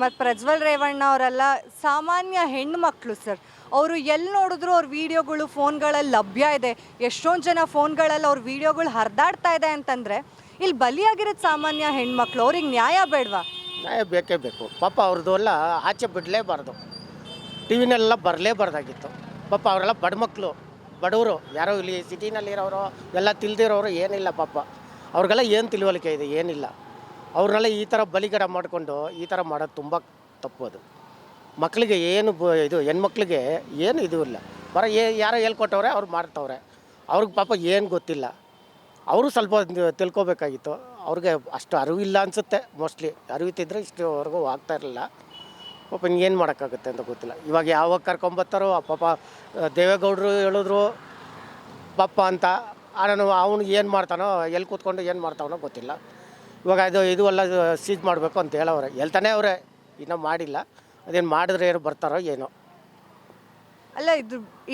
ಮತ್ತು ಪ್ರಜ್ವಲ್ ರೇವಣ್ಣ ಅವರಲ್ಲ, ಸಾಮಾನ್ಯ ಹೆಣ್ಮಕ್ಳು ಸರ್. ಅವರು ಎಲ್ಲಿ ನೋಡಿದ್ರು ಅವ್ರ ವೀಡಿಯೋಗಳು ಫೋನ್ಗಳಲ್ಲಿ ಲಭ್ಯ ಇದೆ. ಎಷ್ಟೊಂದು ಜನ ಫೋನ್ಗಳಲ್ಲಿ ಅವ್ರ ವೀಡಿಯೋಗಳು ಹರಿದಾಡ್ತಾ ಇದೆ ಅಂತಂದರೆ ಇಲ್ಲಿ ಬಲಿಯಾಗಿರೋದು ಸಾಮಾನ್ಯ ಹೆಣ್ಮಕ್ಳು. ಅವ್ರಿಗೆ ನ್ಯಾಯ ಬೇಡವಾ? ನ್ಯಾಯ ಬೇಕೇ ಬೇಕು. ಪಾಪ ಅವ್ರದ್ದು ಎಲ್ಲ ಆಚೆ ಬಿಡಲೇಬಾರ್ದು, ಟಿ ವಿನೆಲ್ಲ ಬರಲೇಬಾರ್ದಾಗಿತ್ತು. ಪಾಪ ಅವರೆಲ್ಲ ಬಡಮಕ್ಕಳು, ಬಡವರು, ಯಾರೋ ಇಲ್ಲಿ ಸಿಟಿನಲ್ಲಿರೋರು ಎಲ್ಲ ತಿಳಿದಿರೋರು ಏನಿಲ್ಲ. ಪಾಪ ಅವ್ರಿಗೆಲ್ಲ ಏನು ತಿಳುವಳಿಕೆ ಇದೆ? ಏನಿಲ್ಲ. ಅವ್ರನ್ನೆಲ್ಲ ಈ ಥರ ಬಲಿಗಡ ಮಾಡಿಕೊಂಡು ಈ ಥರ ಮಾಡೋದು ತುಂಬ ತಪ್ಪು. ಅದು ಮಕ್ಕಳಿಗೆ ಏನು ಇದು ಹೆಣ್ಮಕ್ಳಿಗೆ ಏನು ಇದು ಇಲ್ಲ. ಯಾರೋ ಹೇಳ್ಕೊಟ್ಟವ್ರೆ, ಅವ್ರು ಮಾಡ್ತವ್ರೆ. ಅವ್ರಿಗೆ ಪಾಪ ಏನು ಗೊತ್ತಿಲ್ಲ. ಅವರು ಸ್ವಲ್ಪ ತಿಳ್ಕೊಬೇಕಾಗಿತ್ತು. ಅವ್ರಿಗೆ ಅಷ್ಟು ಅರಿವಿಲ್ಲ ಅನಿಸುತ್ತೆ. ಮೋಸ್ಟ್ಲಿ ಅರಿವಿತ್ತಿದ್ರೆ ಇಷ್ಟುವರೆಗೂ ಆಗ್ತಾ ಇರಲಿಲ್ಲ. ಪಾಪ ಏನು ಮಾಡೋಕ್ಕಾಗುತ್ತೆ ಅಂತ ಗೊತ್ತಿಲ್ಲ. ಇವಾಗ ಯಾವಾಗ ಕರ್ಕೊಂಬರ್ತಾರೋ ಪಾಪ ದೇವೇಗೌಡರು ಹೇಳಿದ್ರು ಪಾಪ ಅಂತ. ಅವನು ಏನು ಮಾಡ್ತಾನೋ, ಎಲ್ಲಿ ಕೂತ್ಕೊಂಡು ಏನು ಮಾಡ್ತಾವನೋ ಗೊತ್ತಿಲ್ಲ. ಇವಾಗ ಇದು ಎಲ್ಲ ಸೀಜ್ ಮಾಡಬೇಕು ಅಂತ ಹೇಳವ್ರೆ, ಹೇಳ್ತಾನೆ ಅವರೇ. ಇನ್ನೂ ಮಾಡಿಲ್ಲ. ಅದೇನು ಮಾಡಿದ್ರೆ ಏನು ಬರ್ತಾರೋ ಏನೋ. ಅಲ್ಲ,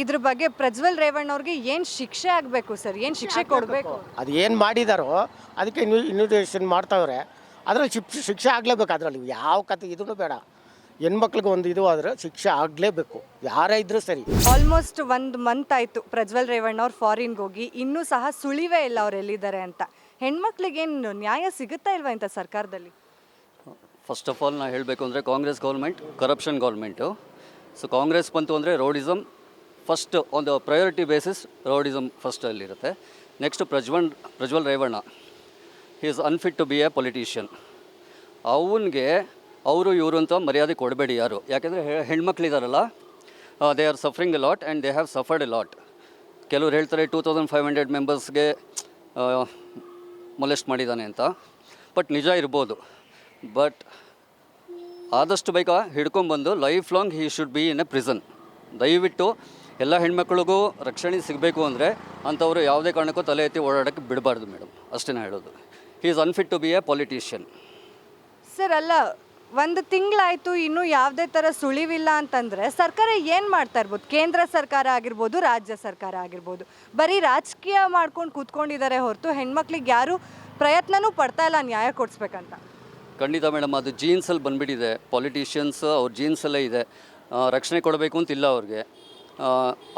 ಇದ್ರ ಬಗ್ಗೆ ಪ್ರಜ್ವಲ್ ರೇವಣ್ಣ ಅವ್ರಿಗೆ ಏನು ಶಿಕ್ಷೆ ಆಗಬೇಕು ಸರ್? ಏನು ಶಿಕ್ಷೆ ಕೊಡಬೇಕು? ಅದು ಏನು ಮಾಡಿದಾರೋ ಅದಕ್ಕೆ ಇನ್ವಿಟೇಷನ್ ಮಾಡ್ತಾವ್ರೆ. ಅದರಲ್ಲಿ ಶಿಕ್ಷೆ ಆಗಲೇಬೇಕು. ಅದರಲ್ಲಿ ಯಾವ ಕತೆ ಇದೂ ಬೇಡ. ಹೆಣ್ಮಕ್ಳಿಗೆ ಒಂದು ಇದು ಆದರೆ ಶಿಕ್ಷೆ ಆಗಲೇಬೇಕು, ಯಾರೇ ಇದ್ರೂ ಸರಿ. ಆಲ್ಮೋಸ್ಟ್ 1 ಮಂತ್ ಆಯಿತು ಪ್ರಜ್ವಲ್ ರೇವಣ್ಣ ಅವ್ರು ಫಾರಿನ್ಗೆ ಹೋಗಿ, ಇನ್ನೂ ಸಹ ಸುಳಿವೇ ಇಲ್ಲ ಅವ್ರು ಎಲ್ಲಿದ್ದಾರೆ ಅಂತ. ಹೆಣ್ಮಕ್ಳಿಗೇನು ನ್ಯಾಯ ಸಿಗುತ್ತಾ ಇಲ್ವಾ ಇಂಥ ಸರ್ಕಾರದಲ್ಲಿ? ಫಸ್ಟ್ ಆಫ್ ಆಲ್ ನಾನು ಹೇಳಬೇಕು ಅಂದರೆ Congress government corruption government. So Congress ಬಂತು ಅಂದರೆ rowdyism first, on the priority basis rowdyism ಫಸ್ಟಲ್ಲಿರುತ್ತೆ. Next Prajwal Revanna, he is unfit to be a politician. ಅವನಿಗೆ ಅವರು ಇವರು ಅಂತ ಮರ್ಯಾದೆ ಕೊಡಬೇಡಿ ಯಾರು. ಯಾಕೆಂದರೆ ಹೆಣ್ಮಕ್ಳಿದಾರಲ್ಲ, they are suffering a lot and they have suffered a lot. ಕೆಲವ್ರು ಹೇಳ್ತಾರೆ 2500 ಮೆಂಬರ್ಸ್ಗೆ ಮೊಲೆಸ್ಟ್ ಮಾಡಿದ್ದಾನೆ ಅಂತ. ಬಟ್ ನಿಜ ಇರ್ಬೋದು. ಬಟ್ ಆದಷ್ಟು ಬೇಗ ಹಿಡ್ಕೊಂಬಂದು life long he should be in a prison. ದಯವಿಟ್ಟು ಎಲ್ಲ ಹೆಣ್ಮಕ್ಳಿಗೂ ರಕ್ಷಣೆ ಸಿಗಬೇಕು ಅಂದರೆ ಅಂಥವರು ಯಾವುದೇ ಕಾರಣಕ್ಕೂ ತಲೆ ಎತ್ತಿ ಓಡಾಡೋಕ್ಕೆ ಬಿಡಬಾರ್ದು ಮೇಡಮ್. ಅಷ್ಟೇ ಹೇಳೋದು. He is unfit to be a politician. Sir, ಅಲ್ಲ, 1 ತಿಂಗಳಾಯಿತು, ಇನ್ನೂ ಯಾವುದೇ ಥರ ಸುಳಿವಿಲ್ಲ ಅಂತಂದರೆ ಸರ್ಕಾರ ಏನು ಮಾಡ್ತಾ ಇರ್ಬೋದು? ಕೇಂದ್ರ ಸರ್ಕಾರ ಆಗಿರ್ಬೋದು, ರಾಜ್ಯ ಸರ್ಕಾರ ಆಗಿರ್ಬೋದು, ಬರೀ ರಾಜಕೀಯ ಮಾಡ್ಕೊಂಡು ಕೂತ್ಕೊಂಡಿದ್ದಾರೆ ಹೊರತು ಹೆಣ್ಮಕ್ಳಿಗೆ ಯಾರೂ ಪ್ರಯತ್ನನೂ ಪಡ್ತಾ ಇಲ್ಲ ನ್ಯಾಯ ಕೊಡಿಸ್ಬೇಕಂತ. ಖಂಡಿತ ಮೇಡಮ್, ಅದು ಜೀನ್ಸಲ್ಲಿ ಬಂದುಬಿಟ್ಟಿದೆ. ಪಾಲಿಟಿಷಿಯನ್ಸ್ ಅವ್ರ ಜೀನ್ಸಲ್ಲೇ ಇದೆ. ರಕ್ಷಣೆ ಕೊಡಬೇಕು ಅಂತಿಲ್ಲ ಅವ್ರಿಗೆ.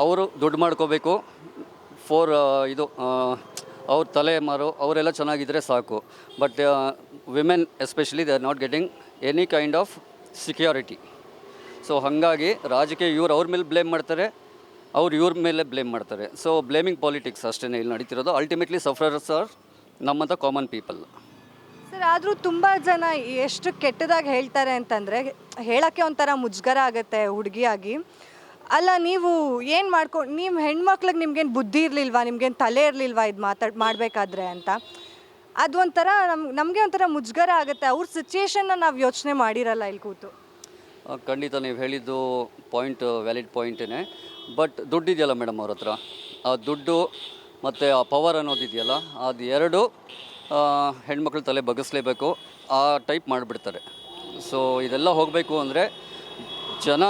ಅವರು ದುಡ್ಡು ಮಾಡ್ಕೋಬೇಕು ಇದು ಅವ್ರ ತಲೆ ಮಾರು ಅವರೆಲ್ಲ ಚೆನ್ನಾಗಿದ್ದರೆ ಸಾಕು. But women especially they are not getting any kind of security. So ಹಾಗಾಗಿ ರಾಜಕೀಯ ಅವ್ರ ಮೇಲೆ ಬ್ಲೇಮ್ ಮಾಡ್ತಾರೆ, ಇವ್ರ ಮೇಲೆ ಬ್ಲೇಮ್ ಮಾಡ್ತಾರೆ. ಸೊ ಬ್ಲೇಮಿಂಗ್ ಪಾಲಿಟಿಕ್ಸ್ ಅಷ್ಟೇ ಇಲ್ಲಿ ನಡೀತಿರೋದು. ಅಲ್ಟಿಮೇಟ್ಲಿ ಸಫರರ್ಸ್ ಆರ್ ನಮ್ಮಂಥ ಕಾಮನ್ ಪೀಪಲ್. ಸರ್, ಆದರೂ ತುಂಬ ಜನ ಎಷ್ಟು ಕೆಟ್ಟದಾಗಿ ಹೇಳ್ತಾರೆ ಅಂತಂದರೆ ಹೇಳೋಕ್ಕೆ ಒಂಥರ ಮುಜುಗರ ಆಗುತ್ತೆ ಹುಡುಗಿಯಾಗಿ. ಅಲ್ಲ, ನೀವು ಏನು ನೀವು ಹೆಣ್ಮಕ್ಳಿಗೆ ನಿಮ್ಗೇನು ಬುದ್ಧಿ ಇರಲಿಲ್ವಾ, ನಿಮ್ಗೇನು ತಲೆ ಇರಲಿಲ್ವಾ ಇದು ಮಾಡಬೇಕಾದ್ರೆ ಅಂತ. ಅದು ಒಂಥರ ನಮಗೆ ಒಂಥರ ಮುಜುಗರ ಆಗುತ್ತೆ. ಅವ್ರ ಸಿಚುಯೇಷನ್ನ ನಾವು ಯೋಚನೆ ಮಾಡಿರಲ್ಲ ಇಲ್ಲಿ ಕೂತು. ಖಂಡಿತ ನೀವು ಹೇಳಿದ್ದು ಪಾಯಿಂಟ್ ವ್ಯಾಲಿಡ್ ಪಾಯಿಂಟೇ. ಬಟ್ ದುಡ್ಡಿದೆಯಲ್ಲ ಮೇಡಮ್ ಅವ್ರ ಹತ್ರ, ಆ ದುಡ್ಡು ಮತ್ತು ಆ ಪವರ್ ಅನ್ನೋದಿದೆಯಲ್ಲ, ಅದು ಎರಡು ಹೆಣ್ಮಕ್ಳು ತಲೆ ಬಗ್ಗಿಸ್ಲೇಬೇಕು, ಆ ಟೈಪ್ ಮಾಡಿಬಿಡ್ತಾರೆ. ಸೊ ಇದೆಲ್ಲ ಹೋಗಬೇಕು ಅಂದರೆ ಜನ,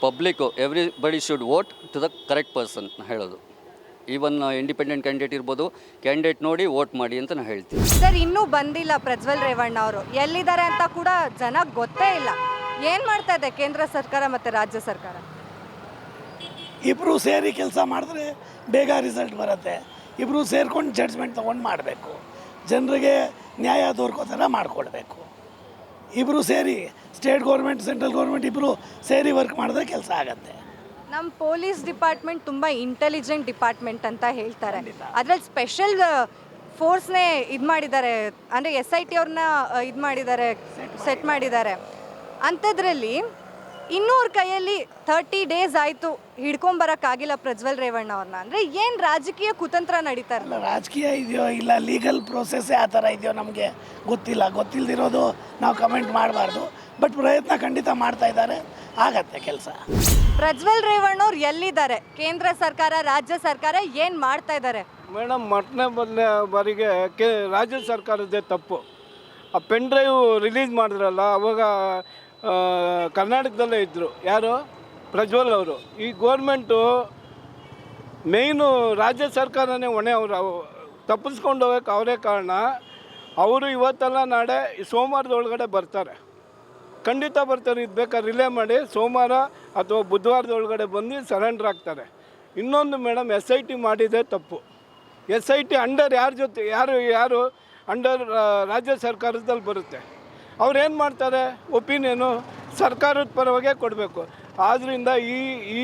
public, everybody should vote to the correct person ಹೇಳೋದು. ಈವನ್ ಇಂಡಿಪೆಂಡೆಂಟ್ ಕ್ಯಾಂಡಿಡೇಟ್ ಇರ್ಬೋದು, ಕ್ಯಾಂಡಿಡೇಟ್ ನೋಡಿ ವೋಟ್ ಮಾಡಿ ಅಂತ ನಾನು ಹೇಳ್ತೀನಿ. ಸರ್, ಇನ್ನೂ ಬಂದಿಲ್ಲ ಪ್ರಜ್ವಲ್ ರೇವಣ್ಣ ಅವರು, ಎಲ್ಲಿದ್ದಾರೆ ಅಂತ ಕೂಡ ಜನ ಗೊತ್ತೇ ಇಲ್ಲ. ಏನು ಮಾಡ್ತಾ ಇದೆ ಕೇಂದ್ರ ಸರ್ಕಾರ ಮತ್ತು ರಾಜ್ಯ ಸರ್ಕಾರ? ಇಬ್ಬರು ಸೇರಿ ಕೆಲಸ ಮಾಡಿದ್ರೆ ಬೇಗ ರಿಸಲ್ಟ್ ಬರುತ್ತೆ. ಇಬ್ಬರು ಸೇರ್ಕೊಂಡು ಜಡ್ಜ್ಮೆಂಟ್ ತೊಗೊಂಡು ಮಾಡಬೇಕು, ಜನರಿಗೆ ನ್ಯಾಯ ದೊರಕೋ ಥರ ಮಾಡಿಕೊಡ್ಬೇಕು. ಇಬ್ಬರು ಸೇರಿ, ಸ್ಟೇಟ್ ಗೌರ್ಮೆಂಟ್ ಸೆಂಟ್ರಲ್ ಗೌರ್ಮೆಂಟ್ ಇಬ್ಬರು ಸೇರಿ ವರ್ಕ್ ಮಾಡಿದ್ರೆ ಕೆಲಸ ಆಗುತ್ತೆ. ನಮ್ಮ ಪೊಲೀಸ್ ಡಿಪಾರ್ಟ್ಮೆಂಟ್ ತುಂಬ ಇಂಟೆಲಿಜೆಂಟ್ ಡಿಪಾರ್ಟ್ಮೆಂಟ್ ಅಂತ ಹೇಳ್ತಾರೆ. ಅದರಲ್ಲಿ ಸ್ಪೆಷಲ್ ಫೋರ್ಸ್ನೇ ಇದು ಮಾಡಿದ್ದಾರೆ, ಅಂದರೆ SIT ಅವ್ರನ್ನ ಇದು ಮಾಡಿದ್ದಾರೆ, ಸೆಟ್ ಮಾಡಿದ್ದಾರೆ. ಅಂಥದ್ರಲ್ಲಿ ಇನ್ನೂ ಅವ್ರ ಕೈಯಲ್ಲಿ 30 days ಆಯಿತು ಹಿಡ್ಕೊಂಬರೋಕ್ಕಾಗಿಲ್ಲ ಪ್ರಜ್ವಲ್ ರೇವಣ್ಣ ಅವ್ರನ್ನ. ಅಂದರೆ ಏನು ರಾಜಕೀಯ ಕುತಂತ್ರ ನಡೀತಾ ಇರಲ್ಲ? ರಾಜಕೀಯ ಇದೆಯೋ ಇಲ್ಲ ಲೀಗಲ್ ಪ್ರೋಸೆಸ್ಸೇ ಆ ಥರ ಇದೆಯೋ ನಮಗೆ ಗೊತ್ತಿಲ್ಲ. ಗೊತ್ತಿಲ್ಲದಿರೋದು ನಾವು ಕಮೆಂಟ್ ಮಾಡಬಾರ್ದು. ಬಟ್ ಪ್ರಯತ್ನ ಖಂಡಿತ ಮಾಡ್ತಾ ಇದ್ದಾರೆ, ಆಗತ್ತೆ ಕೆಲಸ. ಪ್ರಜ್ವಲ್ ರೇವಣ್ಣ ಅವ್ರು ಎಲ್ಲಿದ್ದಾರೆ? ಕೇಂದ್ರ ಸರ್ಕಾರ, ರಾಜ್ಯ ಸರ್ಕಾರ ಏನು ಮಾಡ್ತಾ ಇದ್ದಾರೆ? ಮೇಡಮ್, ಮೊದಲನೇ ಬಾರಿಗೆ ರಾಜ್ಯ ಸರ್ಕಾರದ್ದೇ ತಪ್ಪು. ಆ ಪೆನ್ ಡ್ರೈವ್ ರಿಲೀಸ್ ಮಾಡಿದ್ರಲ್ಲ, ಅವಾಗ ಕರ್ನಾಟಕದಲ್ಲೇ ಇದ್ದರು. ಯಾರು? ಪ್ರಜ್ವಲ್ ಅವರು. ಈ ಗೋರ್ಮೆಂಟು ಮೇಯ್ನು ರಾಜ್ಯ ಸರ್ಕಾರನೇ ಹೊಣೆ. ಅವರು ತಪ್ಪಿಸ್ಕೊಂಡು ಹೋಗೋಕ್ಕೆ ಅವರೇ ಕಾರಣ. ಅವರು ಇವತ್ತೆಲ್ಲ ನಾಳೆ ಸೋಮವಾರದೊಳಗಡೆ ಬರ್ತಾರೆ, ಖಂಡಿತ ಬರ್ತಾರೆ. ಇದು ಬೇಕಾದ್ರೆ ರಿಲೇ ಮಾಡಿ ಸೋಮವಾರ ಅಥವಾ ಬುಧವಾರದೊಳಗಡೆ ಬಂದು ಸರೆಂಡರ್ ಆಗ್ತಾರೆ. ಇನ್ನೊಂದು ಮೇಡಮ್, SIT ಮಾಡಿದೆ ತಪ್ಪು. SIT ಅಂಡರ್ ಯಾರ ಜೊತೆ, ಯಾರು ಅಂಡರ್ ರಾಜ್ಯ ಸರ್ಕಾರದಲ್ಲಿ ಬರುತ್ತೆ. ಅವ್ರೇನು ಮಾಡ್ತಾರೆ? ಒಪಿನಿಯನು ಸರ್ಕಾರದ ಪರವಾಗೇ ಕೊಡಬೇಕು. ಆದ್ದರಿಂದ ಈ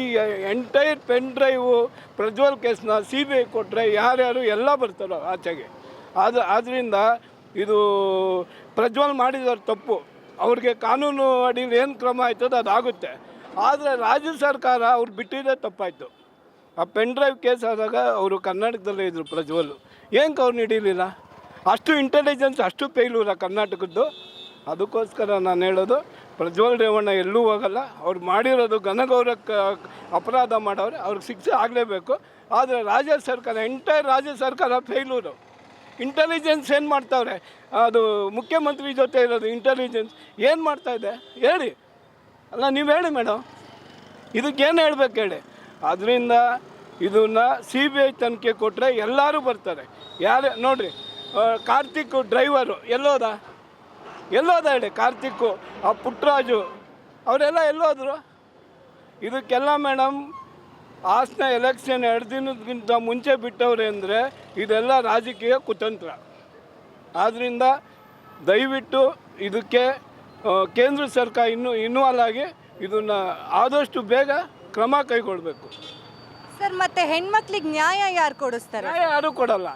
ಎಂಟೈರ್ ಪೆನ್ ಡ್ರೈವು ಪ್ರಜ್ವಲ್ ಕೇಸ್ನ CBI ಕೊಟ್ಟರೆ ಯಾರ್ಯಾರು ಎಲ್ಲ ಬರ್ತಾರೋ ಆಚೆಗೆ. ಆದ್ದರಿಂದ ಇದು ಪ್ರಜ್ವಲ್ ಮಾಡಿದವ್ರು ತಪ್ಪು. ಅವ್ರಿಗೆ ಕಾನೂನು ಅಡಿಯಲ್ಲಿ ಏನು ಕ್ರಮ ಆಯ್ತದೋ ಅದಾಗುತ್ತೆ. ಆದರೆ ರಾಜ್ಯ ಸರ್ಕಾರ ಅವ್ರು ಬಿಟ್ಟಿದ್ದೇ ತಪ್ಪಾಯಿತು. ಆ ಪೆನ್ ಡ್ರೈವ್ ಕೇಸ್ ಆದಾಗ ಅವರು ಕರ್ನಾಟಕದಲ್ಲೇ ಇದ್ದರು ಪ್ರಜ್ವಲ್. ಏನಕ್ಕೆ ಅವ್ರು ಹಿಡೀಲಿಲ್ಲ? ಅಷ್ಟು ಇಂಟೆಲಿಜೆನ್ಸ್, ಅಷ್ಟು ಫೇಲ್ಯೂರ ಕರ್ನಾಟಕದ್ದು. ಅದಕ್ಕೋಸ್ಕರ ನಾನು ಹೇಳೋದು, ಪ್ರಜ್ವಲ್ ರೇವಣ್ಣ ಎಲ್ಲೂ ಹೋಗಲ್ಲ. ಅವ್ರು ಮಾಡಿರೋದು ಘನಗೌರವಕ್ಕೆ ಅಪರಾಧ ಮಾಡೋರು, ಅವ್ರಿಗೆ ಶಿಕ್ಷೆ ಆಗಲೇಬೇಕು. ಆದರೆ ರಾಜ್ಯ ಸರ್ಕಾರ, ಎಂಟೈರ್ ರಾಜ್ಯ ಸರ್ಕಾರ ಫೇಲ್ಯೂರು. ಇಂಟೆಲಿಜೆನ್ಸ್ ಏನು ಮಾಡ್ತಾವ್ರೆ? ಅದು ಮುಖ್ಯಮಂತ್ರಿ ಜೊತೆ ಇರೋದು ಇಂಟೆಲಿಜೆನ್ಸ್ ಏನು ಮಾಡ್ತಾಯಿದೆ ಹೇಳಿ? ಅಲ್ಲ, ನೀವು ಹೇಳಿ ಮೇಡಮ್, ಇದಕ್ಕೇನು ಹೇಳ್ಬೇಕು ಹೇಳಿ? ಅದರಿಂದ ಇದನ್ನು CBI ತನಿಖೆ ಕೊಟ್ಟರೆ ಎಲ್ಲರೂ ಬರ್ತಾರೆ. ಯಾರೇ ನೋಡಿರಿ, ಕಾರ್ತಿಕ್ ಡ್ರೈವರು ಎಲ್ಲೋದ ಹೇಳಿ? ಕಾರ್ತಿಕ್ಕು, ಆ ಪುಟ್ಟರಾಜು ಅವರೆಲ್ಲ ಎಲ್ಲೋದ್ರು? ಇದಕ್ಕೆಲ್ಲ ಮೇಡಮ್ ಹಾಸನ ಎಲೆಕ್ಷನ್ 2 ದಿನಕ್ಕಿಂತ ಮುಂಚೆ ಬಿಟ್ಟವ್ರೆ ಅಂದರೆ ಇದೆಲ್ಲ ರಾಜಕೀಯ ಕುತಂತ್ರ. ಆದ್ದರಿಂದ ದಯವಿಟ್ಟು ಇದಕ್ಕೆ ಕೇಂದ್ರ ಸರ್ಕಾರ ಇನ್ವಾಲ್ವ್ ಆಗಿ ಇದನ್ನು ಆದಷ್ಟು ಬೇಗ ಕ್ರಮ ಕೈಗೊಳ್ಳಬೇಕು. ಸರ್, ಮತ್ತೆ ಹೆಣ್ಮಕ್ಳಿಗೆ ನ್ಯಾಯ ಯಾರು ಕೊಡಿಸ್ತಾರೆ? ನ್ಯಾಯ ಯಾರೂ ಕೊಡಲ್ಲ,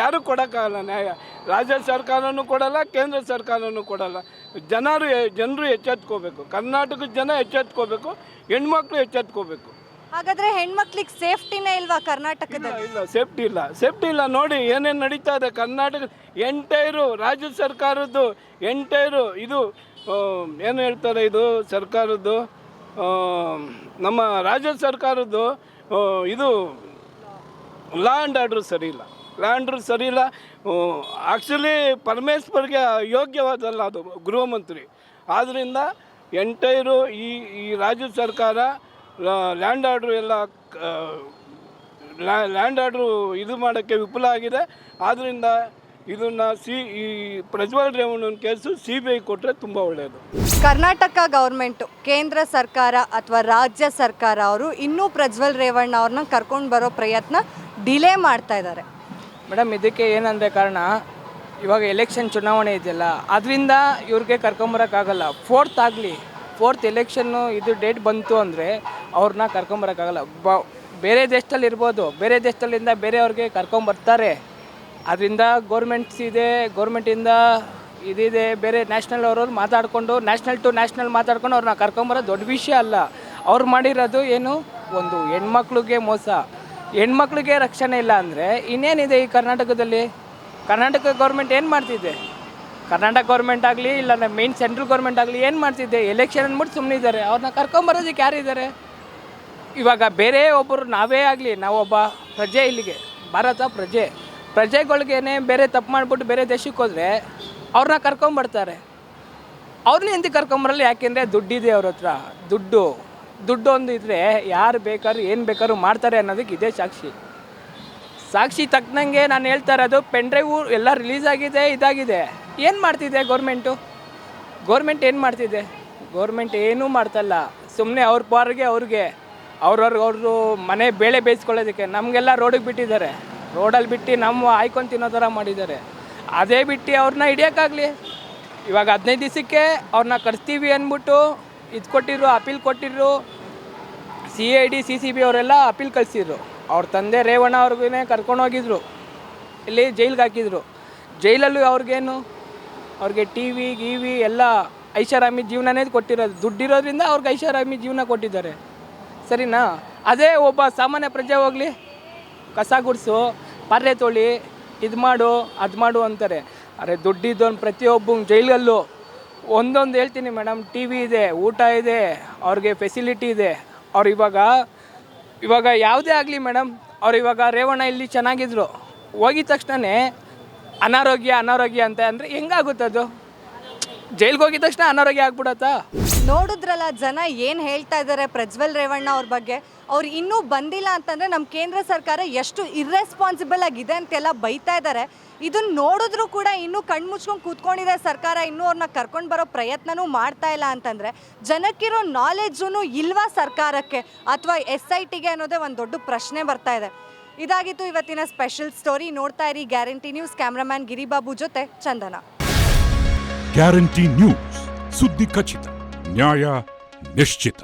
ಯಾರೂ ಕೊಡೋಕ್ಕಾಗಲ್ಲ ನ್ಯಾಯ. ರಾಜ್ಯ ಸರ್ಕಾರನೂ ಕೊಡಲ್ಲ, ಕೇಂದ್ರ ಸರ್ಕಾರನೂ ಕೊಡಲ್ಲ. ಜನರು ಎಚ್ಚೆತ್ಕೋಬೇಕು. ಕರ್ನಾಟಕದ ಜನ ಎಚ್ಚೆತ್ಕೋಬೇಕು, ಹೆಣ್ಮಕ್ಳು ಎಚ್ಚೆತ್ಕೋಬೇಕು. ಹಾಗಾದ್ರೆ ಹೆಣ್ಮಕ್ಳಿಗೆ ಸೇಫ್ಟಿನೇ ಇಲ್ವಾ ಕರ್ನಾಟಕದಲ್ಲಿ? ಇಲ್ಲ, ಸೇಫ್ಟಿ ಇಲ್ಲ. ನೋಡಿ ಏನೇನು ನಡೀತಾ ಇದೆ ಕರ್ನಾಟಕ. ಎಂಟೈರು ರಾಜ್ಯ ಸರ್ಕಾರದ್ದು, ಎಂಟೈರು ಇದು ಏನು ಹೇಳ್ತಾರೆ, ಇದು ಸರ್ಕಾರದ್ದು, ನಮ್ಮ ರಾಜ್ಯ ಸರ್ಕಾರದ್ದು ಇದು ಲಾ ಆ್ಯಂಡ್ ಆರ್ಡ್ರ್ ಸರಿ ಇಲ್ಲ. ಆ್ಯಕ್ಚುಲಿ ಪರಮೇಶ್ವರ್ಗೆ ಯೋಗ್ಯವಾದಲ್ಲ ಅದು ಗೃಹಮಂತ್ರಿ. ಆದ್ದರಿಂದ ಎಂಟೈರು ಈ ರಾಜ್ಯ ಸರ್ಕಾರ ಲ್ಯಾಂಡ್ ಆರ್ಡ್ರು ಎಲ್ಲ ಲ್ಯಾಂಡ್ ಆರ್ಡ್ರು ಇದು ಮಾಡೋಕ್ಕೆ ವಿಫಲ ಆಗಿದೆ. ಆದ್ದರಿಂದ ಇದನ್ನು ಈ ಪ್ರಜ್ವಲ್ ರೇವಣ್ಣನ ಕೇಸು CBI ಕೊಟ್ಟರೆ ತುಂಬ ಒಳ್ಳೆಯದು. ಕರ್ನಾಟಕ ಗೌರ್ಮೆಂಟು, ಕೇಂದ್ರ ಸರ್ಕಾರ ಅಥವಾ ರಾಜ್ಯ ಸರ್ಕಾರ ಅವರು ಇನ್ನೂ ಪ್ರಜ್ವಲ್ ರೇವಣ್ಣ ಅವ್ರನ್ನ ಕರ್ಕೊಂಡು ಬರೋ ಪ್ರಯತ್ನ ಡಿಲೇ ಮಾಡ್ತಾ ಇದ್ದಾರೆ. ಮೇಡಮ್, ಇದಕ್ಕೆ ಏನಂದರೆ ಕಾರಣ, ಇವಾಗ ಎಲೆಕ್ಷನ್ ಚುನಾವಣೆ ಇದೆಯಲ್ಲ, ಅದರಿಂದ ಇವ್ರಿಗೆ ಕರ್ಕೊಂಬರೋಕ್ಕಾಗಲ್ಲ. 4th ಎಲೆಕ್ಷನ್ನು ಇದು ಡೇಟ್ ಬಂತು ಅಂದರೆ ಅವ್ರನ್ನ ಕರ್ಕೊಂಬರೋಕ್ಕಾಗಲ್ಲ. ಬೇರೆ ದೇಶದಲ್ಲಿ ಇರ್ಬೋದು, ಬೇರೆ ದೇಶದಲ್ಲಿಂದ ಬೇರೆಯವ್ರಿಗೆ ಕರ್ಕೊಂಬರ್ತಾರೆ. ಅದರಿಂದ ಗೌರ್ಮೆಂಟಿಂದ ಇದಿದೆ, ಬೇರೆ ನ್ಯಾಷನಲ್ ಅವರು ಮಾತಾಡಿಕೊಂಡು ನ್ಯಾಷನಲ್ ಟು ನ್ಯಾಷನಲ್ ಮಾತಾಡ್ಕೊಂಡು ಅವ್ರನ್ನ ಕರ್ಕೊಂಬರೋದು ದೊಡ್ಡ ವಿಷಯ ಅಲ್ಲ. ಅವ್ರು ಮಾಡಿರೋದು ಏನು, ಒಂದು ಹೆಣ್ಮಕ್ಳಿಗೆ ಮೋಸ. ಹೆಣ್ಮಕ್ಳಿಗೆ ರಕ್ಷಣೆ ಇಲ್ಲ ಅಂದರೆ ಇನ್ನೇನಿದೆ ಈ ಕರ್ನಾಟಕದಲ್ಲಿ? ಕರ್ನಾಟಕ ಗೌರ್ಮೆಂಟ್ ಏನು ಮಾಡ್ತಿದೆ? ಕರ್ನಾಟಕ ಗೌರ್ಮೆಂಟ್ ಆಗಲಿ ಇಲ್ಲ ಮೇನ್ ಸೆಂಟ್ರಲ್ ಗೌರ್ಮೆಂಟ್ ಆಗಲಿ ಏನು ಮಾಡ್ತಿದ್ದೆ, ಎಲೆಕ್ಷನ್ ಅಂದ್ಬಿಟ್ಟು ಸುಮ್ಮನೆ ಇದ್ದಾರೆ. ಅವ್ರನ್ನ ಕರ್ಕೊಂಬರೋದಕ್ಕೆ ಯಾರಿದ್ದಾರೆ? ಇವಾಗ ಬೇರೆ ಒಬ್ಬರು ನಾವೇ ಆಗಲಿ, ನಾವೊಬ್ಬ ಪ್ರಜೆ, ಇಲ್ಲಿಗೆ ಭಾರತ ಪ್ರಜೆಗಳಿಗೇನೆ ಬೇರೆ ತಪ್ಪು ಮಾಡಿಬಿಟ್ಟು ಬೇರೆ ದೇಶಕ್ಕೆ ಹೋದರೆ ಅವ್ರನ್ನ ಕರ್ಕೊಂಬರ್ತಾರೆ. ಅವ್ರನ್ನ ಎಂತ ಕರ್ಕೊಂಬರಲ್ಲ? ಯಾಕೆಂದರೆ ದುಡ್ಡಿದೆ ಅವ್ರ ಹತ್ರ. ದುಡ್ಡು ಒಂದು ಇದ್ದರೆ ಯಾರು ಬೇಕಾದ್ರೂ ಏನು ಬೇಕಾದ್ರೂ ಮಾಡ್ತಾರೆ ಅನ್ನೋದಕ್ಕೆ ಇದೇ ಸಾಕ್ಷಿ ತಕ್ಕನಂಗೆ ನಾನು ಹೇಳ್ತಾ ಇರೋದು. ಪೆನ್ ಡ್ರೈವು ಎಲ್ಲ ರಿಲೀಸ್ ಆಗಿದೆ, ಇದಾಗಿದೆ. ಏನು ಮಾಡ್ತಿದೆ ಗೌರ್ಮೆಂಟ್ ಏನು ಮಾಡ್ತಿದೆ? ಗೌರ್ಮೆಂಟ್ ಏನೂ ಮಾಡ್ತಲ್ಲ. ಸುಮ್ಮನೆ ಅವ್ರ ಪಾರ್ಗೆ ಅವ್ರವ್ರು ಮನೆ ಬೇಳೆ ಬೇಯಿಸ್ಕೊಳ್ಳೋದಕ್ಕೆ ನಮಗೆಲ್ಲ ರೋಡಿಗೆ ಬಿಟ್ಟಿದ್ದಾರೆ. ರೋಡಲ್ಲಿ ಬಿಟ್ಟು ನಮ್ಮ ಆಯ್ಕೊಂಡು ತಿನ್ನೋ ಥರ ಮಾಡಿದ್ದಾರೆ. ಅದೇ ಬಿಟ್ಟು ಅವ್ರನ್ನ ಹಿಡಿಯೋಕ್ಕಾಗಲಿ. ಇವಾಗ 15 ದಿವಸಕ್ಕೆ ಅವ್ರನ್ನ ಕಳಿಸ್ತೀವಿ ಅಂದ್ಬಿಟ್ಟು ಅಪೀಲ್ ಕೊಟ್ಟಿದ್ರು. CID CCB ಅವರೆಲ್ಲ ಅಪೀಲ್ ಕಳಿಸಿದ್ರು. ಅವ್ರ ತಂದೆ ರೇವಣ್ಣ ಅವ್ರಿಗೇ ಕರ್ಕೊಂಡೋಗಿದ್ರು, ಇಲ್ಲಿ ಜೈಲಿಗೆ ಹಾಕಿದ್ರು. ಜೈಲಲ್ಲೂ ಅವ್ರಿಗೆ TV ಗೀವಿ ಎಲ್ಲ ಐಷಾರಾಮಿ ಜೀವನನೇ ಕೊಟ್ಟಿರೋದು. ದುಡ್ಡಿರೋದ್ರಿಂದ ಅವ್ರಿಗೆ ಐಷಾರಾಮಿ ಜೀವನ ಕೊಟ್ಟಿದ್ದಾರೆ, ಸರಿನಾ? ಅದೇ ಒಬ್ಬ ಸಾಮಾನ್ಯ ಪ್ರಜೆ ಹೋಗಲಿ, ಕಸ ಗುಡಿಸು, ಪಾತ್ರೆ ತೊಳಿ, ಇದು ಮಾಡು ಅದು ಮಾಡು ಅಂತಾರೆ. ಅರೆ ದುಡ್ಡಿದ್ದವನು ಪ್ರತಿಯೊಬ್ಬ ಜೈಲಲ್ಲೂ ಒಂದೊಂದು ಹೇಳ್ತೀನಿ ಮೇಡಮ್, TV ಇದೆ, ಊಟ ಇದೆ, ಅವ್ರಿಗೆ ಫೆಸಿಲಿಟಿ ಇದೆ. ಅವ್ರು ಇವಾಗ ಯಾವುದೇ ಆಗಲಿ ಮೇಡಮ್, ಅವ್ರು ಇವಾಗ ರೇವಣ್ಣ ಇಲ್ಲಿ ಚೆನ್ನಾಗಿದ್ರು, ಹೋಗಿದ ತಕ್ಷಣವೇ ಅನಾರೋಗ್ಯ ಅಂತ ಅಂದರೆ ಹೆಂಗಾಗುತ್ತದು? ಜೈಲಿಗೆ ಹೋಗಿದ ತಕ್ಷಣ ಅನಾರೋಗ್ಯ ಆಗ್ಬಿಡತ್ತಾ? ನೋಡಿದ್ರಲ್ಲ ಜನ ಏನು ಹೇಳ್ತಾ ಇದ್ದಾರೆ ಪ್ರಜ್ವಲ್ ರೇವಣ್ಣ ಅವ್ರ ಬಗ್ಗೆ. ಅವ್ರು ಇನ್ನೂ ಬಂದಿಲ್ಲ ಅಂತಂದರೆ ನಮ್ಮ ಕೇಂದ್ರ ಸರ್ಕಾರ ಎಷ್ಟು ಇರ್ರೆಸ್ಪಾನ್ಸಿಬಲ್ ಆಗಿದೆ ಅಂತೆಲ್ಲ ಬೈತಾ ಇದ್ದಾರೆ. ಇದನ್ನು ನೋಡಿದ್ರೂ ಕೂಡ ಇನ್ನೂ ಕಣ್ಮುಚ್ಕೊಂಡು ಕೂತ್ಕೊಂಡಿದೆ ಸರ್ಕಾರ, ಇನ್ನೂ ಅವ್ರನ್ನ ಕರ್ಕೊಂಡು ಬರೋ ಪ್ರಯತ್ನನೂ ಮಾಡ್ತಾ ಇಲ್ಲ ಅಂತಂದರೆ ಜನಕ್ಕಿರೋ ನಾಲೆಡ್ಜೂ ಇಲ್ವಾ ಸರ್ಕಾರಕ್ಕೆ ಅಥವಾ SITಗೆ ಅನ್ನೋದೇ ಒಂದು ದೊಡ್ಡ ಪ್ರಶ್ನೆ ಬರ್ತಾ ಇದೆ. ಇದಾಗಿತ್ತು ಇವತ್ತಿನ ಸ್ಪೆಷಲ್ ಸ್ಟೋರಿ. ನೋಡ್ತಾ ಇರಿ ಗ್ಯಾರಂಟಿ ನ್ಯೂಸ್. ಕ್ಯಾಮ್ರಾಮ್ಯಾನ್ ಗಿರಿಬಾಬು ಜೊತೆ ಚಂದನ. ಗ್ಯಾರಂಟಿ ನ್ಯೂಸ್, ಸುದ್ದಿ ಖಚಿತ, ನ್ಯಾಯ ನಿಶ್ಚಿತ.